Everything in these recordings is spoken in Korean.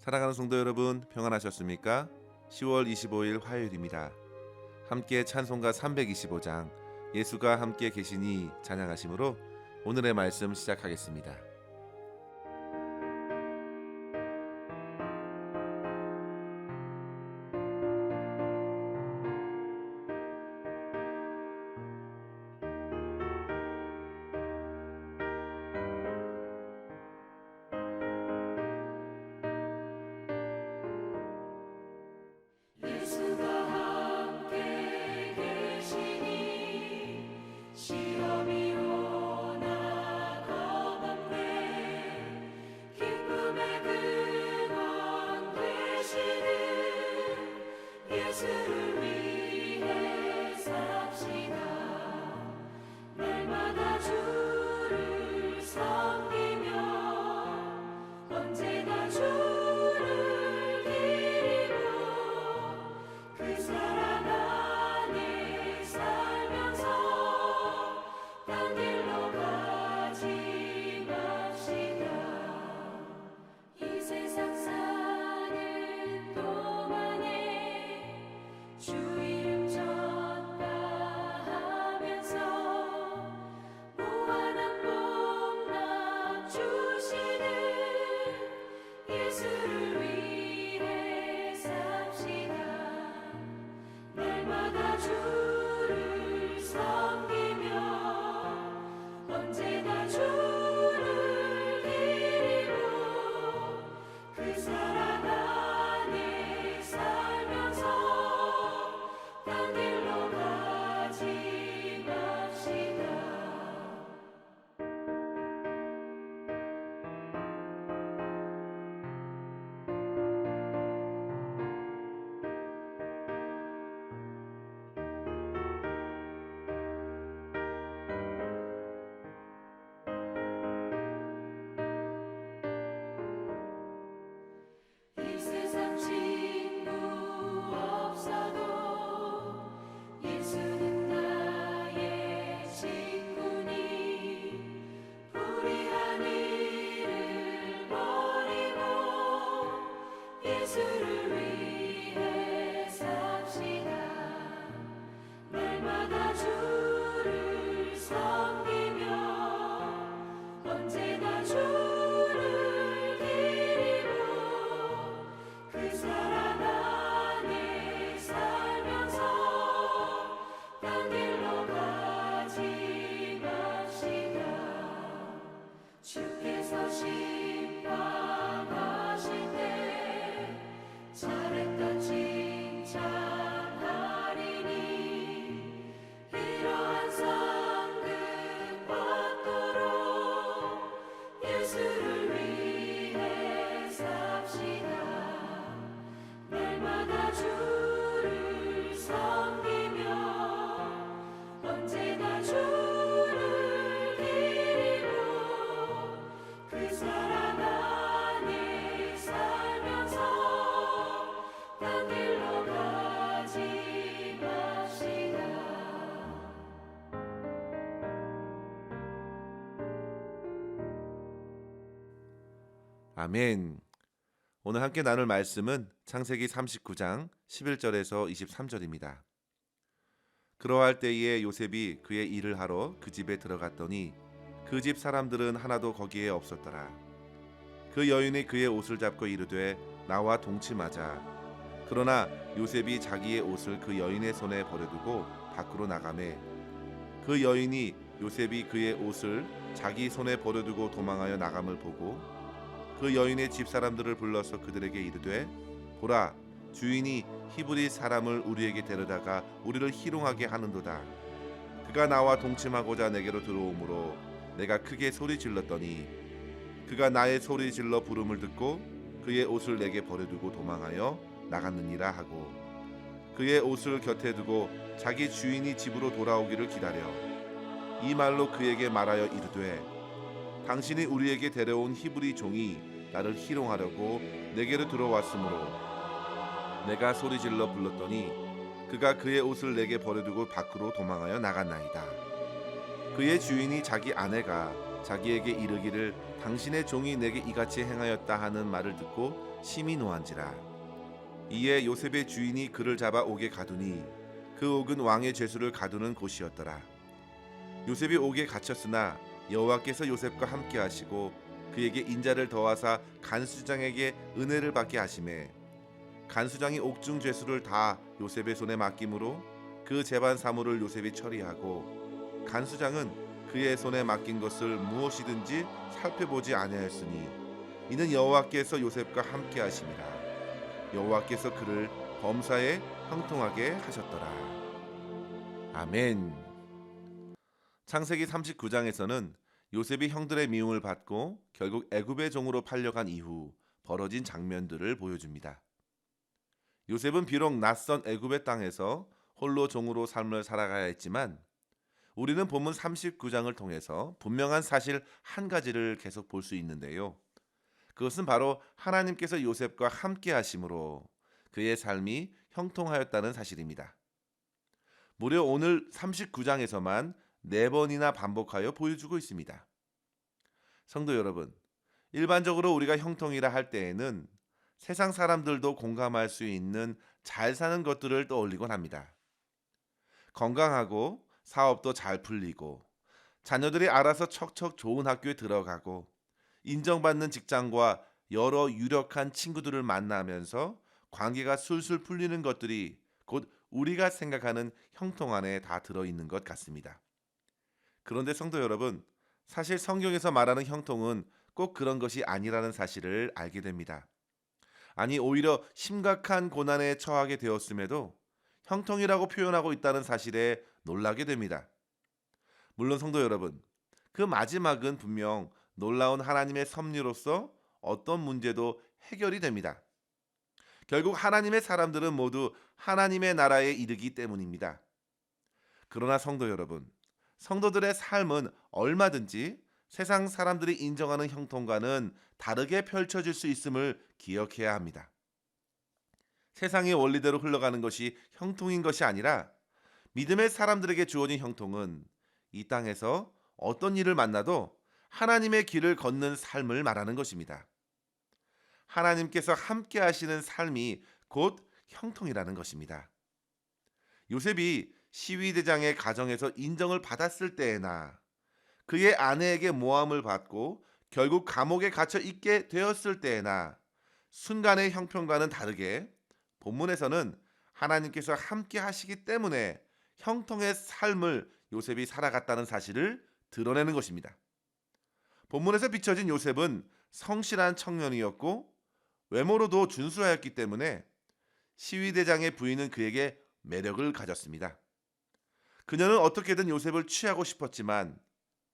사랑하는 성도 여러분, 평안하셨습니까? 10월 25일 화요일입니다. 함께 찬송가 325장 예수가 함께 계시니 찬양하심으로 오늘의 말씀 시작하겠습니다. 예수가 함께 계시니 시험이 오나 겁없네. 기쁨의 근원 되시는 예수를 위해 삽시다. 날마다 주를 섬기며 언제나 주를 기리고 그 사랑 안에 살면서 딴 길로 가지 맙시다. 이 세상 사는 동안에 주 이름 전파하면서 무한한 복락 주시는 예수를 위해 삽시다. 날마다 주를 섬기며 언제나 주를 기리고 그 사랑 안에 살면서 딴 길로 가지 맙시다. 이 세상 친구 없어도 예수는 나의 친구니 불의한 일을 버리고 예수를 위해 삽시다. 날마다 주를 섬기며 언제나 주를 기리고 그 사랑 안에 살면서 딴 길로 가지 맙시다. 주께서 심판하실 때 잘했다 칭찬하리니 이러한 상급 받도록 예수를 위해 삽시다. 날마다 주를 섬기며 언제나 주를 기리고 그 사랑 안에 살면서 딴 길로 가지 맙시다. 아멘. 오늘 함께 나눌 말씀은 창세기 39장 11절에서 23절입니다. 그러할 때에 요셉이 그의 일을 하러 그 집에 들어갔더니 그 집 사람들은 하나도 거기에 없었더라. 그 여인이 그의 옷을 잡고 이르되 나와 동침하자. 그러나 요셉이 자기의 옷을 그 여인의 손에 버려두고 밖으로 나가매 그 여인이 요셉이 그의 옷을 자기 손에 버려두고 도망하여 나감을 보고 그 여인의 집 사람들을 불러서 그들에게 이르되 보라, 주인이 히브리 사람을 우리에게 데려다가 우리를 희롱하게 하는도다. 그가 나와 동침하고자 내게로 들어오므로 내가 크게 소리 질렀더니 그가 나의 소리 질러 부름을 듣고 그의 옷을 내게 버려두고 도망하여 나갔느니라 하고 그의 옷을 곁에 두고 자기 주인이 집으로 돌아오기를 기다려 이 말로 그에게 말하여 이르되 당신이 우리에게 데려온 히브리 종이 나를 희롱하려고 내게로 들어왔으므로 내가 소리질러 불렀더니 그가 그의 옷을 내게 버려두고 밖으로 도망하여 나갔나이다. 그의 주인이 자기 아내가 자기에게 이르기를 당신의 종이 내게 이같이 행하였다 하는 말을 듣고 심히 노한지라. 이에 요셉의 주인이 그를 잡아 옥에 가두니 그 옥은 왕의 죄수를 가두는 곳이었더라. 요셉이 옥에 갇혔으나 여호와께서 요셉과 함께 하시고 그에게 인자를 더하사 간수장에게 은혜를 받게 하시매 간수장이 옥중 죄수를 다 요셉의 손에 맡김으로 그 재반 사물을 요셉이 처리하고 간수장은 그의 손에 맡긴 것을 무엇이든지 살펴보지 아니하였으니 이는 여호와께서 요셉과 함께 하심이라. 여호와께서 그를 범사에 형통하게 하셨더라. 아멘. 창세기 39장에서는 요셉이 형들의 미움을 받고 결국 애굽의 종으로 팔려간 이후 벌어진 장면들을 보여줍니다. 요셉은 비록 낯선 애굽의 땅에서 홀로 종으로 삶을 살아가야 했지만 우리는 본문 39장을 통해서 분명한 사실 한 가지를 계속 볼 수 있는데요. 그것은 바로 하나님께서 요셉과 함께 하심으로 그의 삶이 형통하였다는 사실입니다. 무려 오늘 39장에서만 4번이나 반복하여 보여주고 있습니다. 성도 여러분, 일반적으로 우리가 형통이라 할 때에는 세상 사람들도 공감할 수 있는 잘 사는 것들을 떠올리곤 합니다. 건강하고 사업도 잘 풀리고 자녀들이 알아서 척척 좋은 학교에 들어가고 인정받는 직장과 여러 유력한 친구들을 만나면서 관계가 술술 풀리는 것들이 곧 우리가 생각하는 형통 안에 다 들어있는 것 같습니다. 그런데 성도 여러분, 사실 성경에서 말하는 형통은 꼭 그런 것이 아니라는 사실을 알게 됩니다. 아니, 오히려 심각한 고난에 처하게 되었음에도 형통이라고 표현하고 있다는 사실에 놀라게 됩니다. 물론 성도 여러분, 그 마지막은 분명 놀라운 하나님의 섭리로서 어떤 문제도 해결이 됩니다. 결국 하나님의 사람들은 모두 하나님의 나라에 이르기 때문입니다. 그러나 성도 여러분, 성도들의 삶은 얼마든지 세상 사람들이 인정하는 형통과는 다르게 펼쳐질 수 있음을 기억해야 합니다. 세상의 원리대로 흘러가는 것이 형통인 것이 아니라 믿음의 사람들에게 주어진 형통은 이 땅에서 어떤 일을 만나도 하나님의 길을 걷는 삶을 말하는 것입니다. 하나님께서 함께 하시는 삶이 곧 형통이라는 것입니다. 요셉이 시위대장의 가정에서 인정을 받았을 때에나 그의 아내에게 모함을 받고 결국 감옥에 갇혀 있게 되었을 때에나 순간의 형편과는 다르게 본문에서는 하나님께서 함께 하시기 때문에 형통의 삶을 요셉이 살아갔다는 사실을 드러내는 것입니다. 본문에서 비춰진 요셉은 성실한 청년이었고 외모로도 준수하였기 때문에 시위대장의 부인은 그에게 매력을 가졌습니다. 그녀는 어떻게든 요셉을 취하고 싶었지만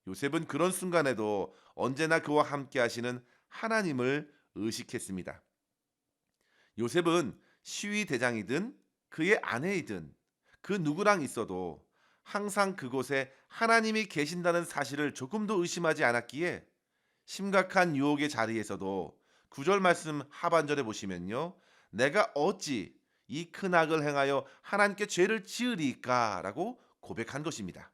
요셉은 그런 순간에도 언제나 그와 함께 하시는 하나님을 의식했습니다. 요셉은 시위대장이든 그의 아내이든 그 누구랑 있어도 항상 그곳에 하나님이 계신다는 사실을 조금도 의심하지 않았기에 심각한 유혹의 자리에서도 9절 말씀 하반절에 보시면요, 내가 어찌 이 큰 악을 행하여 하나님께 죄를 지으리까 라고 고백한 것입니다.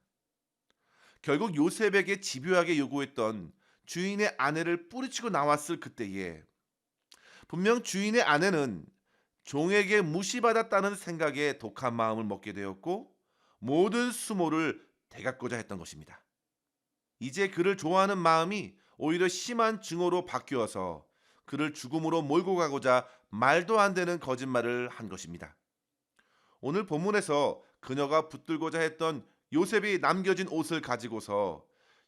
결국 요셉에게 집요하게 요구했던 주인의 아내를 뿌리치고 나왔을 그때에 분명 주인의 아내는 종에게 무시받았다는 생각에 독한 마음을 먹게 되었고 모든 수모를 되갚고자 했던 것입니다. 이제 그를 좋아하는 마음이 오히려 심한 증오로 바뀌어서 그를 죽음으로 몰고 가고자 말도 안 되는 거짓말을 한 것입니다. 오늘 본문에서 그녀가 붙들고자 했던 요셉이 남겨진 옷을 가지고서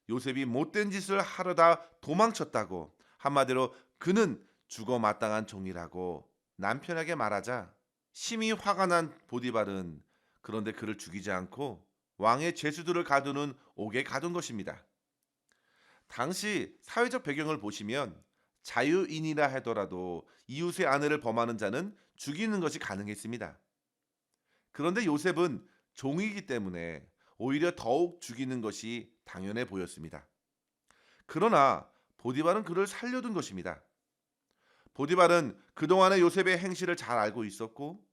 요셉이 못된 짓을 하려다 도망쳤다고, 한마디로 그는 죽어 마땅한 종이라고 남편에게 말하자 심히 화가 난 보디발은 그런데 그를 죽이지 않고 왕의 죄수들을 가두는 옥에 가둔 것입니다. 당시 사회적 배경을 보시면 자유인이라 하더라도 이웃의 아내를 범하는 자는 죽이는 것이 가능했습니다. 그런데 요셉은 종이기 때문에 오히려 더욱 죽이는 것이 당연해 보였습니다. 그러나 보디발은 그를 살려둔 것입니다. 보디발은 그동안의 요셉의 행실을 잘 알고 있었고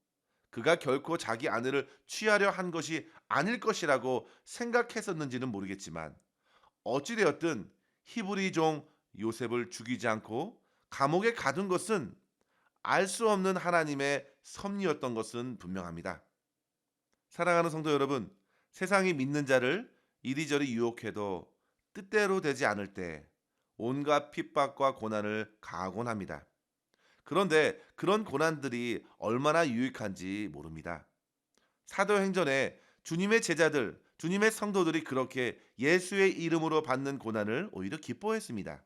그가 결코 자기 아내를 취하려 한 것이 아닐 것이라고 생각했었는지는 모르겠지만 어찌되었든 히브리 종 요셉을 죽이지 않고 감옥에 가둔 것은 알 수 없는 하나님의 섭리였던 것은 분명합니다. 사랑하는 성도 여러분, 세상이 믿는 자를 이리저리 유혹해도 뜻대로 되지 않을 때 온갖 핍박과 고난을 가하곤 합니다. 그런데 그런 고난들이 얼마나 유익한지 모릅니다. 사도행전에 주님의 제자들, 주님의 성도들이 그렇게 예수의 이름으로 받는 고난을 오히려 기뻐했습니다.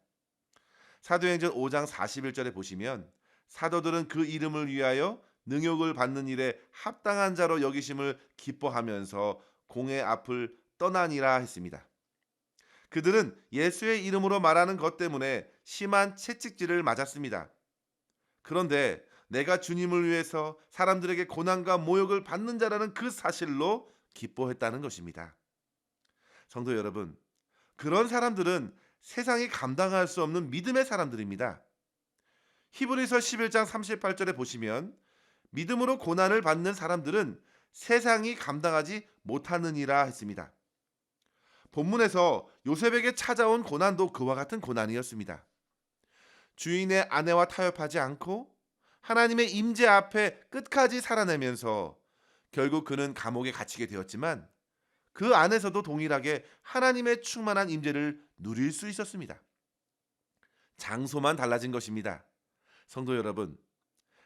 사도행전 5장 41절에 보시면 사도들은 그 이름을 위하여 능욕을 받는 일에 합당한 자로 여기심을 기뻐하면서 공회 앞을 떠나니라 했습니다. 그들은 예수의 이름으로 말하는 것 때문에 심한 채찍질을 맞았습니다. 그런데 내가 주님을 위해서 사람들에게 고난과 모욕을 받는 자라는 그 사실로 기뻐했다는 것입니다. 성도 여러분, 그런 사람들은 세상이 감당할 수 없는 믿음의 사람들입니다. 히브리서 11장 38절에 보시면 믿음으로 고난을 받는 사람들은 세상이 감당하지 못하느니라 했습니다. 본문에서 요셉에게 찾아온 고난도 그와 같은 고난이었습니다. 주인의 아내와 타협하지 않고 하나님의 임재 앞에 끝까지 살아내면서 결국 그는 감옥에 갇히게 되었지만 그 안에서도 동일하게 하나님의 충만한 임재를 누릴 수 있었습니다. 장소만 달라진 것입니다. 성도 여러분,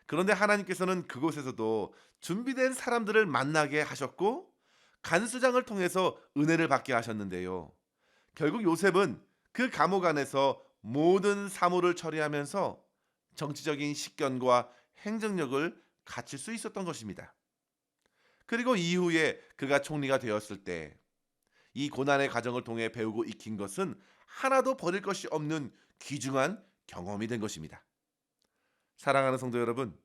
그런데 하나님께서는 그곳에서도 준비된 사람들을 만나게 하셨고 간수장을 통해서 은혜를 받게 하셨는데요. 결국 요셉은 그 감옥 안에서 모든 사물을 처리하면서 정치적인 식견과 행정력을 갖출 수 있었던 것입니다. 그리고 이후에 그가 총리가 되었을 때 이 고난의 과정을 통해 배우고 익힌 것은 하나도 버릴 것이 없는 귀중한 경험이 된 것입니다. 사랑하는 성도 여러분,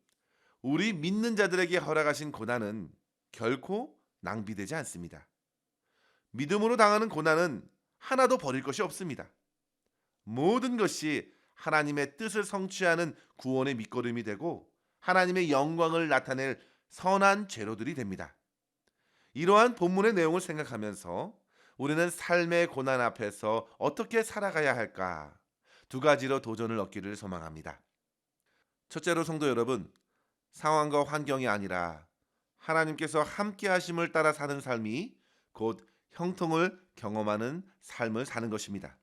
우리 믿는 자들에게 허락하신 고난은 결코 낭비되지 않습니다. 믿음으로 당하는 고난은 하나도 버릴 것이 없습니다. 모든 것이 하나님의 뜻을 성취하는 구원의 밑거름이 되고 하나님의 영광을 나타낼 선한 재료들이 됩니다. 이러한 본문의 내용을 생각하면서 우리는 삶의 고난 앞에서 어떻게 살아가야 할까? 두 가지로 도전을 얻기를 소망합니다. 첫째로 성도 여러분, 상황과 환경이 아니라 하나님께서 함께 하심을 따라 사는 삶이 곧 형통을 경험하는 삶을 사는 것입니다.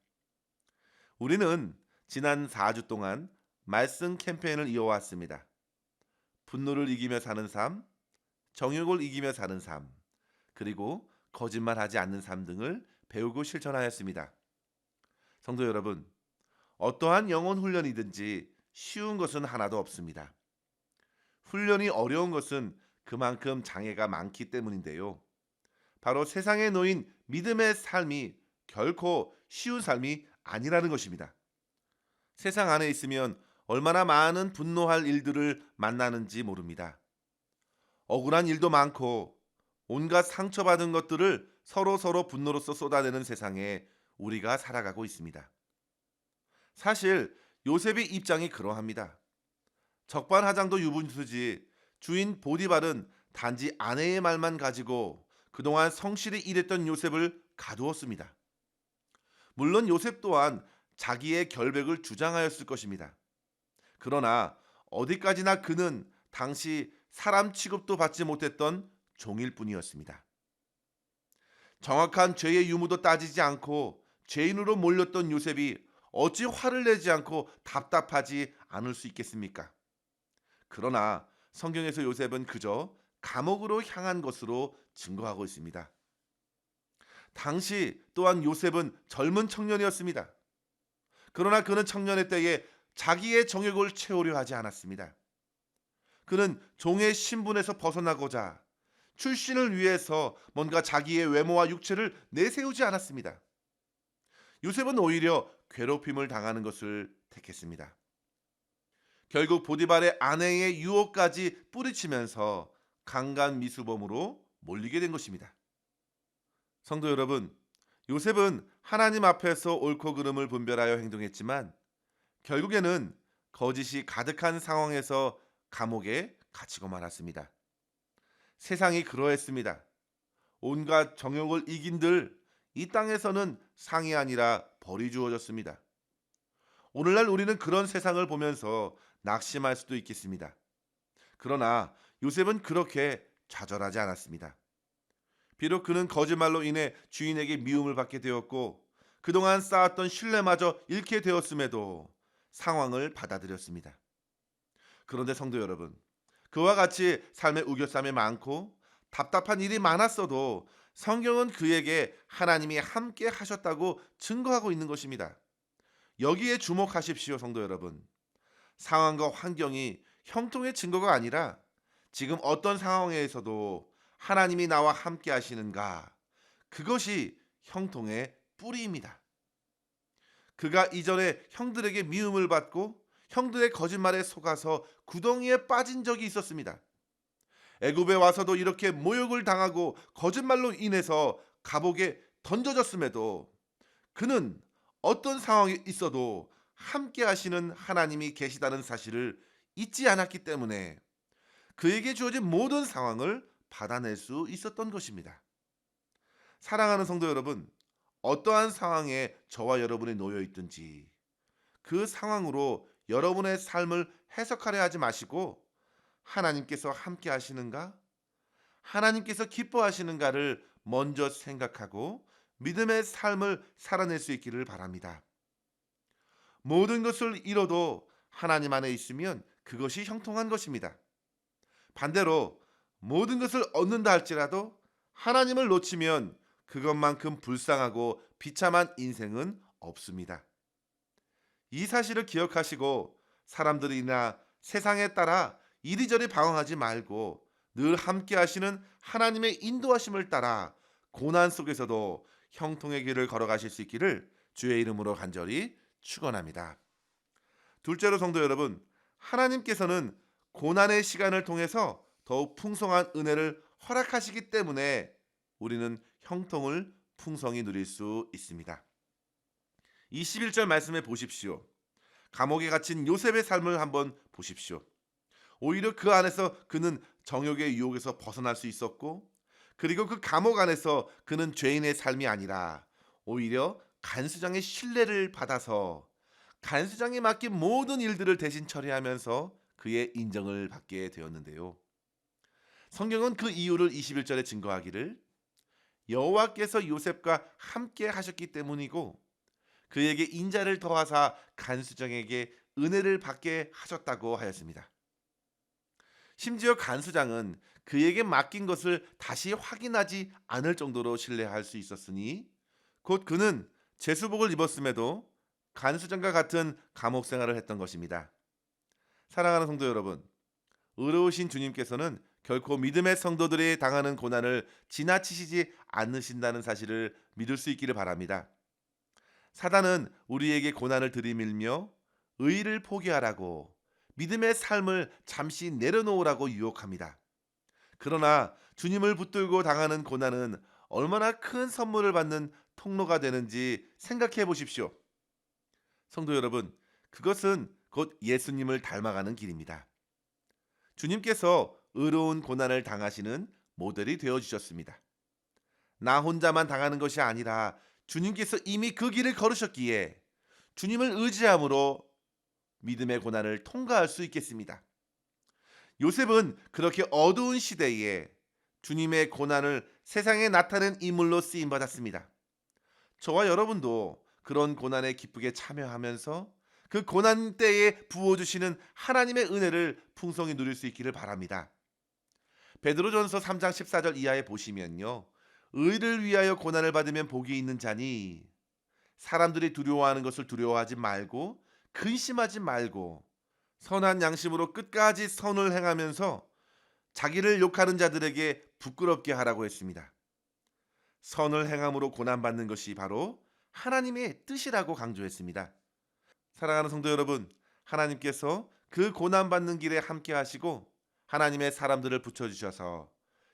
우리는 지난 4주 동안 말씀 캠페인을 이어왔습니다. 분노를 이기며 사는 삶, 정욕을 이기며 사는 삶, 그리고 거짓말하지 않는 삶 등을 배우고 실천하였습니다. 성도 여러분, 어떠한 영혼 훈련이든지 쉬운 것은 하나도 없습니다. 훈련이 어려운 것은 그만큼 장애가 많기 때문인데요. 바로 세상에 놓인 믿음의 삶이 결코 쉬운 삶이 아니라는 것입니다. 세상 안에 있으면 얼마나 많은 분노할 일들을 만나는지 모릅니다. 억울한 일도 많고 온갖 상처받은 것들을 서로 분노로서 쏟아내는 세상에 우리가 살아가고 있습니다. 사실 요셉의 입장이 그러합니다. 적반하장도 유분수지 주인 보디발은 단지 아내의 말만 가지고 그동안 성실히 일했던 요셉을 가두었습니다. 물론 요셉 또한 자기의 결백을 주장하였을 것입니다. 그러나 어디까지나 그는 당시 사람 취급도 받지 못했던 종일 뿐이었습니다. 정확한 죄의 유무도 따지지 않고 죄인으로 몰렸던 요셉이 어찌 화를 내지 않고 답답하지 않을 수 있겠습니까? 그러나 성경에서 요셉은 그저 감옥으로 향한 것으로 증거하고 있습니다. 당시 또한 요셉은 젊은 청년이었습니다. 그러나 그는 청년의 때에 자기의 정욕을 채우려 하지 않았습니다. 그는 종의 신분에서 벗어나고자 출신을 위해서 뭔가 자기의 외모와 육체를 내세우지 않았습니다. 요셉은 오히려 괴롭힘을 당하는 것을 택했습니다. 결국 보디발의 아내의 유혹까지 뿌리치면서 강간 미수범으로 몰리게 된 것입니다. 성도 여러분, 요셉은 하나님 앞에서 옳고 그름을 분별하여 행동했지만 결국에는 거짓이 가득한 상황에서 감옥에 갇히고 말았습니다. 세상이 그러했습니다. 온갖 정욕을 이긴들 이 땅에서는 상이 아니라 벌이 주어졌습니다. 오늘날 우리는 그런 세상을 보면서 낙심할 수도 있겠습니다. 그러나 요셉은 그렇게 좌절하지 않았습니다. 비록 그는 거짓말로 인해 주인에게 미움을 받게 되었고 그동안 쌓았던 신뢰마저 잃게 되었음에도 상황을 받아들였습니다. 그런데 성도 여러분, 그와 같이 삶의 우겨쌈이 많고 답답한 일이 많았어도 성경은 그에게 하나님이 함께 하셨다고 증거하고 있는 것입니다. 여기에 주목하십시오, 성도 여러분. 상황과 환경이 형통의 증거가 아니라 지금 어떤 상황에서도 하나님이 나와 함께 하시는가, 그것이 형통의 뿌리입니다. 그가 이전에 형들에게 미움을 받고 형들의 거짓말에 속아서 구덩이에 빠진 적이 있었습니다. 애굽에 와서도 이렇게 모욕을 당하고 거짓말로 인해서 감옥에 던져졌음에도 그는 어떤 상황에 있어도 함께 하시는 하나님이 계시다는 사실을 잊지 않았기 때문에 그에게 주어진 모든 상황을 받아낼 수 있었던 것입니다. 사랑하는 성도 여러분, 어떠한 상황에 저와 여러분이 놓여 있든지 그 상황으로 여러분의 삶을 해석하려 하지 마시고 하나님께서 함께 하시는가? 하나님께서 기뻐하시는가를 먼저 생각하고 믿음의 삶을 살아낼 수 있기를 바랍니다. 모든 것을 잃어도 하나님 안에 있으면 그것이 형통한 것입니다. 반대로 모든 것을 얻는다 할지라도 하나님을 놓치면 그것만큼 불쌍하고 비참한 인생은 없습니다. 이 사실을 기억하시고 사람들이나 세상에 따라 이리저리 방황하지 말고 늘 함께 하시는 하나님의 인도하심을 따라 고난 속에서도 형통의 길을 걸어가실 수 있기를 주의 이름으로 간절히 축원합니다. 둘째로 성도 여러분, 하나님께서는 고난의 시간을 통해서 더욱 풍성한 은혜를 허락하시기 때문에 우리는 형통을 풍성히 누릴 수 있습니다. 21절 말씀에 보십시오. 감옥에 갇힌 요셉의 삶을 한번 보십시오. 오히려 그 안에서 그는 정욕의 유혹에서 벗어날 수 있었고, 그리고 그 감옥 안에서 그는 죄인의 삶이 아니라 오히려 간수장의 신뢰를 받아서 간수장이 맡긴 모든 일들을 대신 처리하면서 그의 인정을 받게 되었는데요. 성경은 그 이유를 21절에 증거하기를 여호와께서 요셉과 함께 하셨기 때문이고 그에게 인자를 더하사 간수장에게 은혜를 받게 하셨다고 하였습니다. 심지어 간수장은 그에게 맡긴 것을 다시 확인하지 않을 정도로 신뢰할 수 있었으니 곧 그는 제수복을 입었음에도 간수장과 같은 감옥 생활을 했던 것입니다. 사랑하는 성도 여러분, 의로우신 주님께서는 결코 믿음의 성도들이 당하는 고난을 지나치시지 않으신다는 사실을 믿을 수 있기를 바랍니다. 사단은 우리에게 고난을 들이밀며 의의를 포기하라고 믿음의 삶을 잠시 내려놓으라고 유혹합니다. 그러나 주님을 붙들고 당하는 고난은 얼마나 큰 선물을 받는 통로가 되는지 생각해 보십시오. 성도 여러분, 그것은 곧 예수님을 닮아가는 길입니다. 주님께서 의로운 고난을 당하시는 모델이 되어주셨습니다. 나 혼자만 당하는 것이 아니라 주님께서 이미 그 길을 걸으셨기에 주님을 의지함으로 믿음의 고난을 통과할 수 있겠습니다. 요셉은 그렇게 어두운 시대에 주님의 고난을 세상에 나타낸 인물로 쓰임받았습니다. 저와 여러분도 그런 고난에 기쁘게 참여하면서 그 고난 때에 부어주시는 하나님의 은혜를 풍성히 누릴 수 있기를 바랍니다. 베드로전서 3장 14절 이하에 보시면요, 의를 위하여 고난을 받으면 복이 있는 자니 사람들이 두려워하는 것을 두려워하지 말고 근심하지 말고 선한 양심으로 끝까지 선을 행하면서 자기를 욕하는 자들에게 부끄럽게 하라고 했습니다. 선을 행함으로 고난받는 것이 바로 하나님의 뜻이라고 강조했습니다. 사랑하는 성도 여러분, 하나님께서 그 고난받는 길에 함께 하시고 하나님의 사람들을 붙여주셔서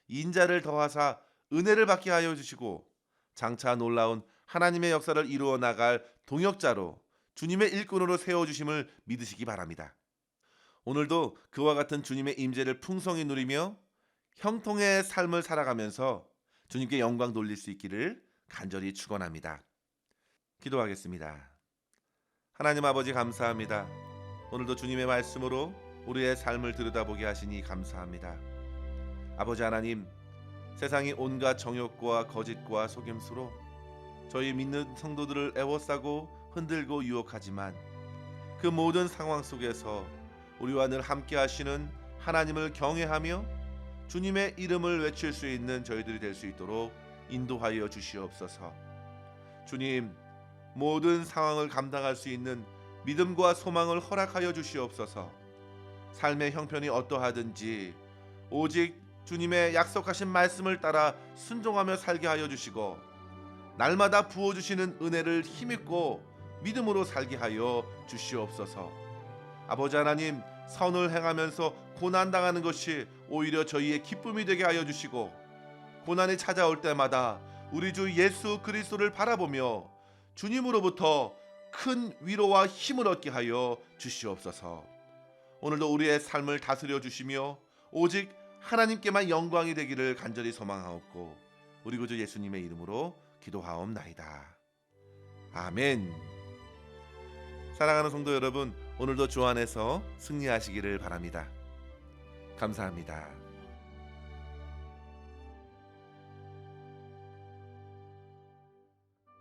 인자를 더하사 은혜를 받게 하여 주시고 장차 놀라운 하나님의 역사를 이루어 나갈 동역자로 주님의 일꾼으로 세워주심을 믿으시기 바랍니다. 오늘도 그와 같은 주님의 임재를 풍성히 누리며 형통의 삶을 살아가면서 주님께 영광 돌릴 수 있기를 간절히 축원합니다. 기도하겠습니다. 하나님 아버지 감사합니다. 오늘도 주님의 말씀으로 우리의 삶을 들여다보게 하시니 감사합니다. 아버지 하나님, 세상이 온갖 정욕과 거짓과 속임수로 저희 믿는 성도들을 애워싸고 흔들고 유혹하지만 그 모든 상황 속에서 우리와 늘 함께 하시는 하나님을 경외하며 주님의 이름을 외칠 수 있는 저희들이 될 수 있도록 인도하여 주시옵소서. 주님, 모든 상황을 감당할 수 있는 믿음과 소망을 허락하여 주시옵소서. 삶의 형편이 어떠하든지 오직 주님의 약속하신 말씀을 따라 순종하며 살게 하여 주시고 날마다 부어주시는 은혜를 힘입고 믿음으로 살게 하여 주시옵소서. 아버지 하나님, 선을 행하면서 고난당하는 것이 오히려 저희의 기쁨이 되게 하여 주시고 고난이 찾아올 때마다 우리 주 예수 그리스도를 바라보며 주님으로부터 큰 위로와 힘을 얻게 하여 주시옵소서. 오늘도 우리의 삶을 다스려 주시며 오직 하나님께만 영광이 되기를 간절히 소망하옵고 우리 구주 예수님의 이름으로 기도하옵나이다. 아멘. 사랑하는 성도 여러분, 오늘도 주 안에서 승리하시기를 바랍니다. 감사합니다.